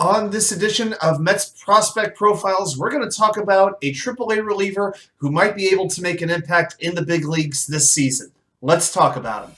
On this edition of Mets Prospect Profiles, we're going to talk about a AAA reliever who might be able to make an impact in the big leagues this season. Let's talk about him.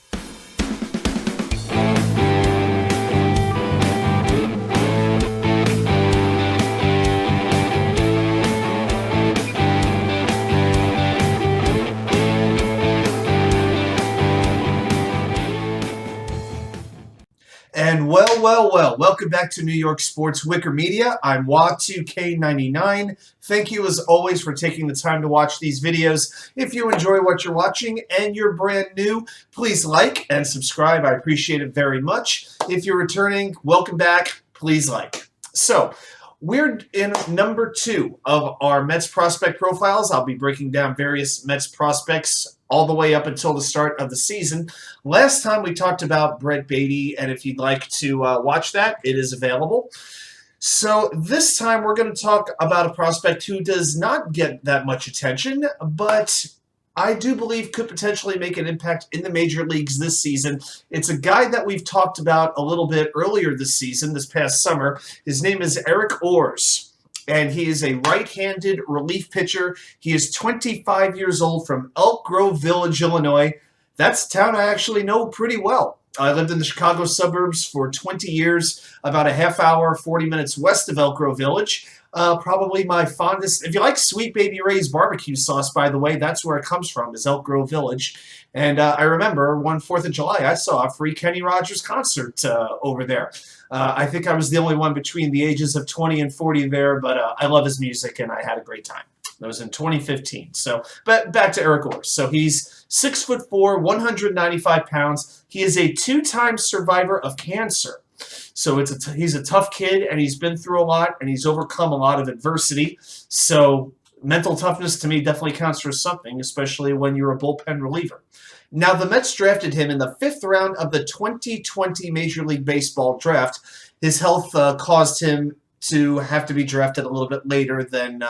And well, welcome back to New York Sports WickerMedia. I'm Wa2K99. Thank you as always for taking the time to watch these videos. If you enjoy what you're watching and you're brand new, please like and subscribe. I appreciate it very much. If you're returning, welcome back. Please like. So, we're in number 2 of our Mets prospect profiles. I'll be breaking down various Mets prospects all the way up until the start of the season. Last time we talked about Brett Baty, and if you'd like to watch that, it is available. So this time we're going to talk about a prospect who does not get that much attention, but I do believe could potentially make an impact in the major leagues this season. It's a guy that we've talked about a little bit earlier this season, this past summer. His name is Eric Orze, and he is a right-handed relief pitcher. He is 25 years old from Elk Grove Village, Illinois. That's a town I actually know pretty well. I lived in the Chicago suburbs for 20 years, about a half hour, 40 minutes west of Elk Grove Village. Probably my fondest, if you like Sweet Baby Ray's barbecue sauce, by the way, that's where it comes from, is Elk Grove Village. And I remember one 4th of July, I saw a free Kenny Rogers concert over there. I think I was the only one between the ages of 20 and 40 there, but I love his music and I had a great time. That was in 2015. So, but back to Eric Orze. So he's 6'4", 195 pounds. He is a 2-time survivor of cancer. So he's a tough kid, and he's been through a lot, and he's overcome a lot of adversity. So mental toughness to me definitely counts for something, especially when you're a bullpen reliever. Now, the Mets drafted him in the 5th round of the 2020 Major League Baseball draft. His health caused him to have to be drafted a little bit later than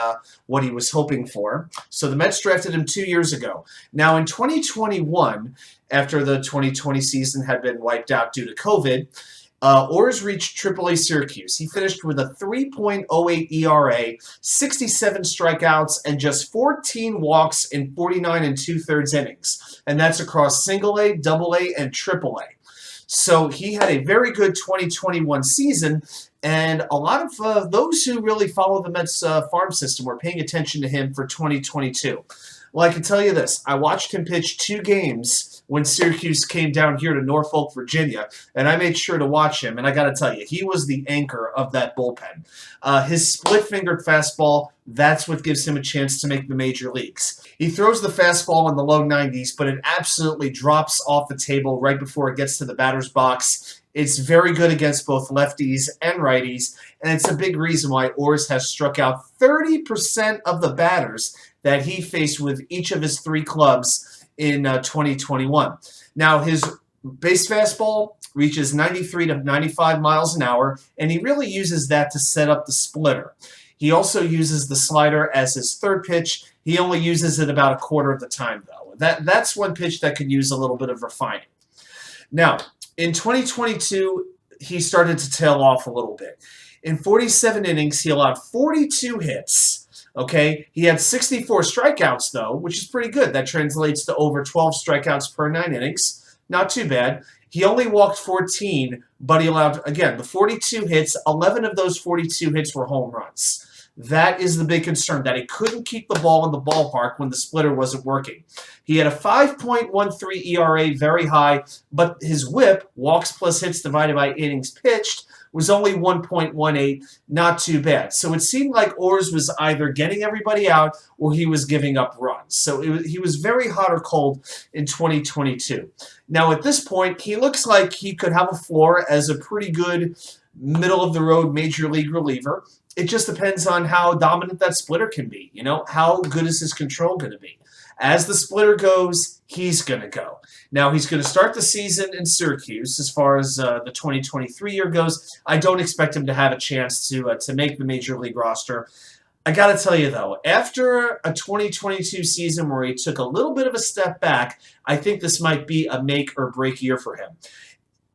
what he was hoping for. So the Mets drafted him 2 years ago. Now, in 2021, after the 2020 season had been wiped out due to COVID, Orze reached AAA Syracuse. He finished with a 3.08 ERA, 67 strikeouts, and just 14 walks in 49 2/3 innings. And that's across Single-A, Double-A, and Triple-A. So he had a very good 2021 season, and a lot of those who really follow the Mets farm system were paying attention to him for 2022. Well, I can tell you this. I watched him pitch 2 games when Syracuse came down here to Norfolk, Virginia, and I made sure to watch him, and I got to tell you, he was the anchor of that bullpen. His split-fingered fastball, that's what gives him a chance to make the major leagues. He throws the fastball in the low 90s, but it absolutely drops off the table right before it gets to the batter's box. It's very good against both lefties and righties, and it's a big reason why Orze has struck out 30% of the batters that he faced with each of his 3 clubs in 2021. Now, his base fastball reaches 93 to 95 miles an hour, and he really uses that to set up the splitter. He also uses the slider as his 3rd pitch. He only uses it about a quarter of the time, though. That's one pitch that could use a little bit of refining. Now, in 2022, he started to tail off a little bit. In 47 innings, he allowed 42 hits. Okay, he had 64 strikeouts, though, which is pretty good. That translates to over 12 strikeouts per 9 innings. Not too bad. He only walked 14, but he allowed, again, the 42 hits. 11 of those 42 hits were home runs. That is the big concern, that he couldn't keep the ball in the ballpark when the splitter wasn't working. He had a 5.13 ERA, very high, but his whip, walks plus hits divided by innings pitched, was only 1.18, not too bad. So it seemed like Orze was either getting everybody out or he was giving up runs. So he was very hot or cold in 2022. Now at this point, he looks like he could have a floor as a pretty good middle-of-the-road major league reliever. It just depends on how dominant that splitter can be. You know, how good is his control going to be? As the splitter goes, he's going to go. Now, he's going to start the season in Syracuse. As far as the 2023 year goes, I don't expect him to have a chance to make the major league roster. I got to tell you, though, after a 2022 season where he took a little bit of a step back, I think this might be a make or break year for him.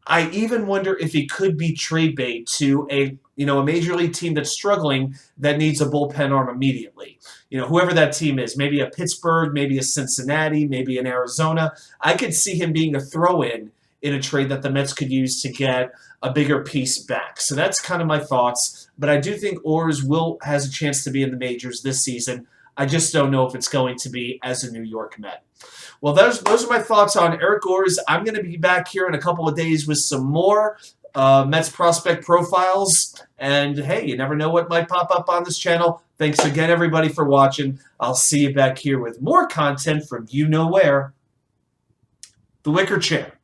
I even wonder if he could be trade bait to a major league team that's struggling that needs a bullpen arm immediately. Whoever that team is, maybe a Pittsburgh, maybe a Cincinnati, maybe an Arizona. I could see him being a throw-in in a trade that the Mets could use to get a bigger piece back. So that's kind of my thoughts. But I do think Orze has a chance to be in the majors this season. I just don't know if it's going to be as a New York Met. Well, those are my thoughts on Eric Orze. I'm going to be back here in a couple of days with some more Mets prospect profiles. And, hey, you never know what might pop up on this channel. Thanks again, everybody, for watching. I'll see you back here with more content from you know where. The Wicker Chair.